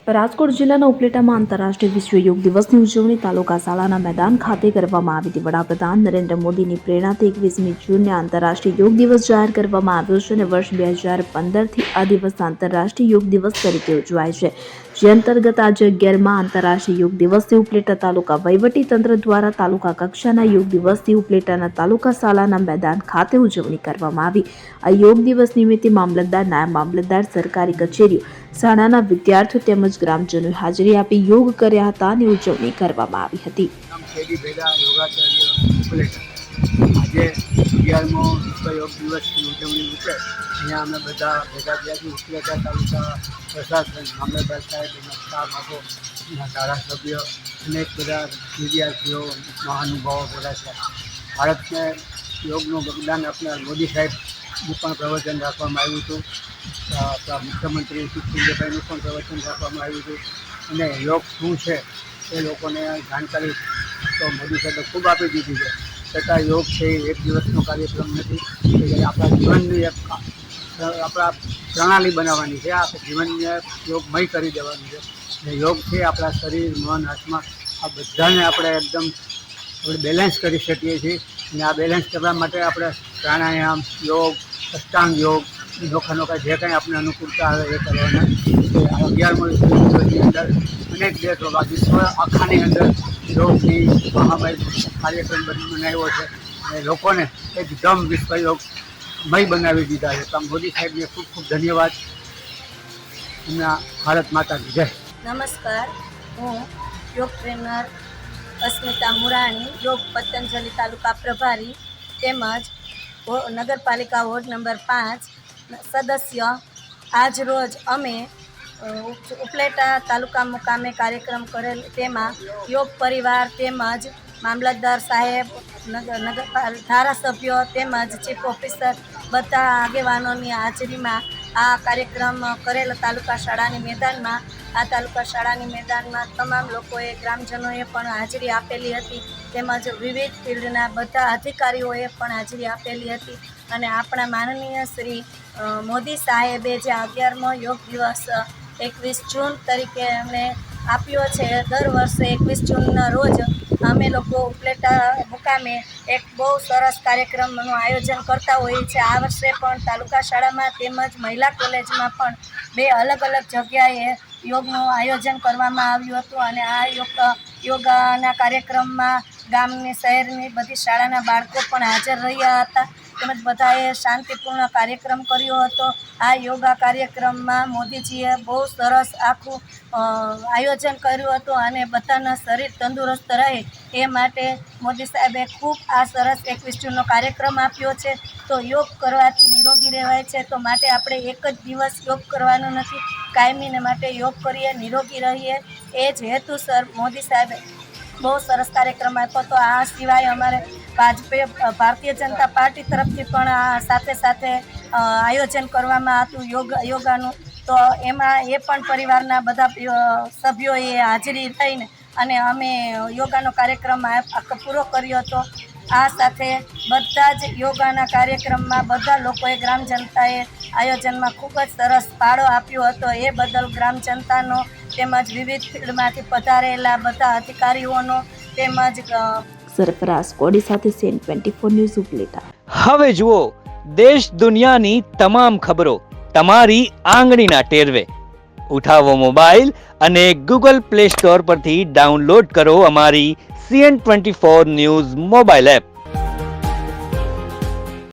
રાજકોટ જિલ્લાના ઉપલેટામાં આંતરરાષ્ટ્રીય વિશ્વ યોગ દિવસની ઉજવણી તાલુકા શાળાના મેદાન ખાતે કરવામાં આવી હતી। વડાપ્રધાન નરેન્દ્ર મોદીની પ્રેરણાથી 21મી જૂનને આંતરરાષ્ટ્રીય યોગ દિવસ જાહેર કરવામાં આવ્યો છે અને વર્ષ 2015થી આ દિવસ આંતરરાષ્ટ્રીય યોગ દિવસ તરીકે ઉજવાય છે, જે અંતર્ગત આજે 11મા આંતરરાષ્ટ્રીય યોગ દિવસની ઉપલેટા તાલુકા વહીવટી તંત્ર દ્વારા તાલુકા કક્ષાના યોગ દિવસની ઉપલેટાના તાલુકા શાળાના મેદાન ખાતે ઉજવણી કરવામાં આવી। આ યોગ દિવસ નિમિત્તે મામલતદાર, નાયબ મામલતદાર, સરકારી કચેરીઓ, શાળાના વિદ્યાર્થીઓ તેમજ ગ્રામજનોએ હાજરી આપી યોગ કર્યા હતા અને ઉજવણી કરવામાં આવી હતી। આજે 11મો વિશ્વ યોગ દિવસની ઉજવણી છે। અહીંયા અમે બધા ભેગા થયા છીએ। ઉપલેટા તાલુકા પ્રશાસન, મામલતદાર સાહેબ, એના સ્ટાફ આખો, એના ધારાસભ્ય, અનેક બધા વિદ્યાર્થીઓ, મહાનુભાવો બધા છે। ભારતને યોગનું વરદાન આપનાર મોદી સાહેબનું પણ પ્રવચન રાખવામાં આવ્યું હતું। આપણા મુખ્યમંત્રી સુખસિંહભાઈનું પણ પ્રવચન રાખવામાં આવ્યું હતું અને યોગ શું છે એ લોકોને જાણકારી તો મોદી સાહેબે ખૂબ આપી દીધી છે। છતાં યોગ છે એ એક દિવસનો કાર્યક્રમ નથી, કે આપણા જીવનની એક આપણા પ્રણાલી બનાવવાની છે, આપણા જીવનને યોગમય કરી દેવાની છે। અને યોગ છે આપણા શરીર, મન, આત્મા આ બધાને આપણે એકદમ બેલેન્સ કરી શકીએ છીએ। અને આ બેલેન્સ કરવા માટે આપણે પ્રાણાયામ, યોગ, અષ્ટાંગ યોગ, નોખા જે કંઈ આપણે અનુકૂળતા આવે એ કરવાના। 11મો દિવસની અંદર અનેક દેશો, વિશ્વ આખાની અંદર યોગની મહામારી કાર્યક્રમ બનાવ્યો છે અને લોકોને એકદમ વિશ્વ યોગમય બનાવી દીધા છે। તો મોદી સાહેબને ખૂબ ખૂબ ધન્યવાદ। એમના ભારત માતાની જય। નમસ્કાર, હું યોગ ટ્રેનર અસ્મિતા મુરાણી, યોગ પતંજલિ તાલુકા પ્રભારી તેમજ નગરપાલિકા વોર્ડ નંબર 5 સદસ્ય। આજ રોજ અમે ઉપલેટા તાલુકા મુકામે કાર્યક્રમ કરેલ, તેમાં યોગ પરિવાર તેમજ મામલતદાર સાહેબ, ધારાસભ્યો તેમજ ચીફ ઓફિસર બધા આગેવાનોની હાજરીમાં આ કાર્યક્રમ કરેલ તાલુકા શાળાની મેદાનમાં। આ તાલુકા શાળાની મેદાનમાં તમામ લોકોએ, ગ્રામજનોએ પણ હાજરી આપેલી હતી તેમજ વિવિધ ફિલ્ડના બધા અધિકારીઓએ પણ હાજરી આપેલી હતી અને આપણા માનનીય શ્રી મોદી સાહેબે જે 11મો યોગ દિવસ 21 જૂન તરીકે અમને આપ્યો છે। દર વર્ષે 21 જૂનના રોજ અમે લોકો ઉપલેટા મુકામે એક બહુ સરસ કાર્યક્રમનું આયોજન કરતા હોઈએ છીએ। આ વર્ષે પણ તાલુકા શાળામાં તેમજ મહિલા કોલેજમાં પણ 2 અલગ અલગ જગ્યાએ યોગનું આયોજન કરવામાં આવ્યું હતું અને આ યોગાના કાર્યક્રમમાં ગામની, શહેરની બધી શાળાના બાળકો પણ હાજર રહ્યા હતા તેમજ બધાએ શાંતિપૂર્ણ કાર્યક્રમ કર્યો હતો। આ યોગા કાર્યક્રમમાં મોદીજીએ બહુ સરસ આખું આયોજન કર્યું હતું અને બધાના શરીર તંદુરસ્ત રહે એ માટે મોદી સાહેબે ખૂબ આ સરસ 21 જૂનનો કાર્યક્રમ આપ્યો છે। તો યોગ કરવાથી નિરોગી રહેવાય છે, તો માટે આપણે એક જ દિવસ યોગ કરવાનો નથી, કાયમીને માટે યોગ કરીએ, નિરોગી રહીએ, એ જ હેતુસર મોદી સાહેબે બહુ સરસ કાર્યક્રમ આપ્યો। તો આ સિવાય અમારે ભારતીય જનતા પાર્ટી તરફથી પણ આ સાથે સાથે આયોજન કરવામાં હતું યોગાનું। તો એમાં એ પણ પરિવારના બધા સભ્યોએ હાજરી લઈને અને અમે યોગાનો કાર્યક્રમ પૂરો કર્યો હતો। આ સાથે બધા જ યોગાના કાર્યક્રમમાં બધા લોકોએ, ગ્રામ જનતાએ આયોજનમાં ખૂબ જ સરસ ફાળો આપ્યો હતો। એ બદલ ગ્રામ જનતાનો તેમજ વિવિધ ફિલ્ડમાંથી પધારેલા બધા અધિકારીઓનો તેમજ સરફરાઝ કોડી સાથે સેન 24 ન્યૂઝ ઉપલેટા। હવે જુઓ દેશ દુનિયાની તમામ ખબરો તમારી આંગળીના ટેરવે। ઉઠાવો મોબાઈલ અને ગૂગલ પ્લે સ્ટોર પરથી ડાઉનલોડ કરો અમારી CN24 ન્યૂઝ મોબાઈલ એપ।